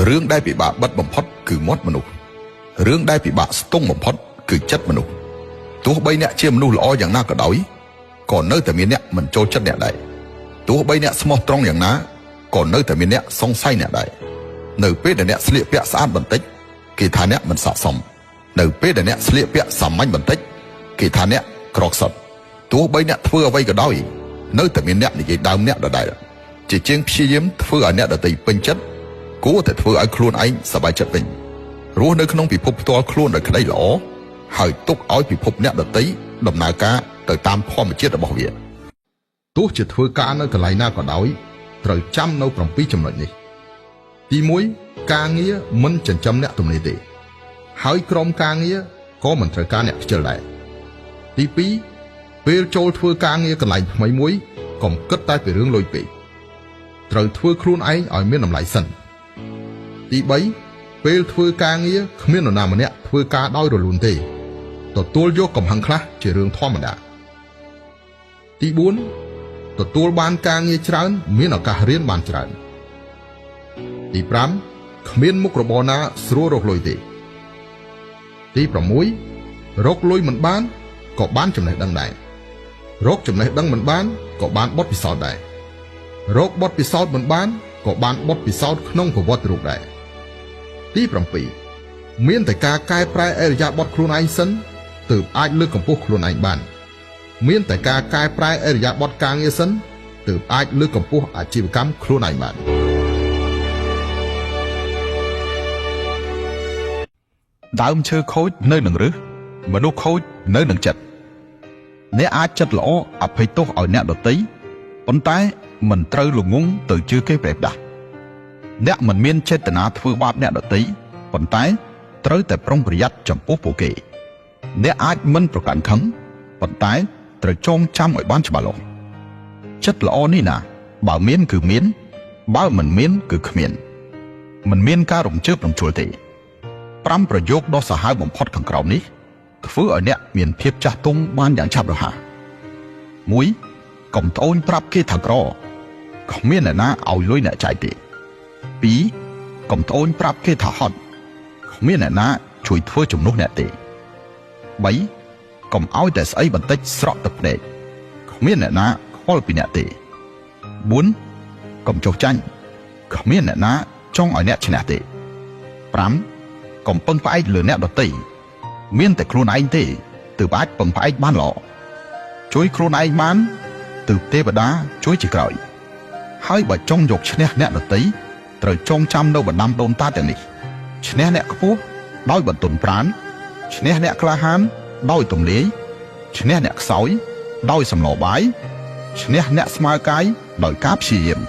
រឿងដែលពិបាកបិទបំផុតគឺមាត់មនុស្សរឿងដែលពិបាកស្ទង់បំផុតគឺចិត្តមនុស្សទោះបីអ្នកជាមនុស្សល្អយ៉ាងណាក៏ដោយក៏នៅតែមានអ្នកមិនចូលចិត្តអ្នកដែរទោះបីអ្នកស្មោះត្រង់យ៉ាងណាក៏នៅតែមានអ្នកសង្ស័យអ្នកដែរនៅពេលដែលអ្នកស្លៀកពាក់ស្អាតបន្តិចគេថាអ្នកមិនស័ក្តិសមនៅពេលដែលអ្នកស្លៀកពាក់សាមញ្ញបន្តិចគេថាអ្នកក្រខ្សត់ទោះបីអ្នកធ្វើអ្វីក៏ដោយនៅតែមានអ្នកនិយាយដើមអ្នកដដែលជាជាងព្យាយាមធ្វើឲ្យអ្នកដទៃពេញចិត្តគួរតែធ្វើឲ្យខ្លួនឯងសប្បាយចិត្តវិញរស់នៅក្នុងពិភពផ្ទាល់ខ្លួនដោយក្តីល្អហើយទុកឲ្យពិភពអ្នកដទៃដំណើរការទៅតាមធម្មជាតិរបស់វាទោះជាធ្វើការនៅកន្លែងណាក៏ដោយត្រូវចាំនៅ7ចំណុចនេះទី1ការងារមិនចិញ្ចឹមអ្នកទំនេរទេហើយក្រុមការងារក៏មិនត្រូវការអ្នកខ្ជិលដែរទី2ពេលចូលធ្វើការងារកន្លែងថ្មីមួយកុំគិតតែពីរឿងលុយពេកត្រូវធ្វើខ្លួនឯងឲ្យមានតម្លៃសិនទី3ពេលធ្វើការងារគ្មាននរណាម្នាក់ធ្វើការដោយរលូនទេទទួលយកកំហឹងខ្លះជារឿងធម្មតាទី4ទទួលបានការងារច្រើនមានឱកាសរៀនបានច្រើនទី5គ្មានមុខរបរណាស្រួលរកលុយទេទី6រកលុយមិនបានក៏បានចំណេះដឹងដែររកចំណេះដឹងមិនបានក៏បានបទពិសោធន៍ដែររកបទពិសោធន៍មិនបានក៏បានបទពិសោធន៍ក្នុងប្រវត្តិរូបដែរទី7មានតែការកែប្រែឥរិយាបថខ្លួនឯងសិនទើបអាចលើកកម្ពស់ខ្លួនឯងបានមានតែការកែប្រែឥរិយាបថការងារសិនទើបអាចលើកកម្ពស់អាជីវកម្មខ្លួនឯងបានដើមឈើខូចនៅនឹងឫសមនុស្សខូចនៅនឹងចិត្តអ្នកអាចចិត្តល្អអភ័យទោសឲ្យអ្នកដទៃប៉ុន្តែមិនត្រូវល្ងងទៅជឿគេប្រេះផ្ដាស់អ្នកមិនមានចេតនាធ្វើបាបអ្នកដទៃប៉ុន្តែត្រូវតែប្រុងប្រយ័ត្នចំពោះពួកគេអ្នកអាចមិនប្រកាន់ខឹងប៉ុន្តែត្រូវចងចាំឲ្យបានច្បាស់លាស់ចិត្តល្អនេះណាបើមានគឺមានបើមិនមានគឺគ្មានមិនមានការរំជើបរំជួលទេ5ប្រយោគដ៏សាហាវបំផុតខាងក្រោមនេះធ្វើឲ្យអ្នកមានភាពចាស់ទុំបានយ៉ាងឆាប់រហ័ស1កុំត្អូញប្រាប់គេថាក្រគ្មានអ្នកណាឲ្យលុយអ្នកចាយទេ2កុំត្អូញប្រាប់គេថាហត់គ្មានអ្នកណាជួយធ្វើជំនួសអ្នកទេ3កុំឲ្យតែស្អីបន្តិចស្រក់ទឹកភ្នែកគ្មានអ្នកណាខ្វល់ពីអ្នកទេ4កុំចុះចាញ់គ្មានអ្នកណាចង់ឲ្យអ្នកឈ្នះទេ5កុំពឹងផ្អែកលើអ្នកដទៃមានតែខ្លួនឯងទេទើបអាចពឹងផ្អែកបានល្អជួយខ្លួនឯងបានទើបទេវតាជួយជាក្រោយហើយបើចង់យកឈ្នះអ្នកដទៃត្រូវចងចាំនៅបណ្ដាំដូនតាទាំងនេះឈ្នះអ្នកខ្ពស់ដោយបន្ទន់ប្រាណឈ្នះអ្នកក្លាហានដោយទំលាយឈ្នះអ្នកខ្សោយដោយសម្លបាយឈ្នះអ្នកស្មើកាយដោយការព្យាយាម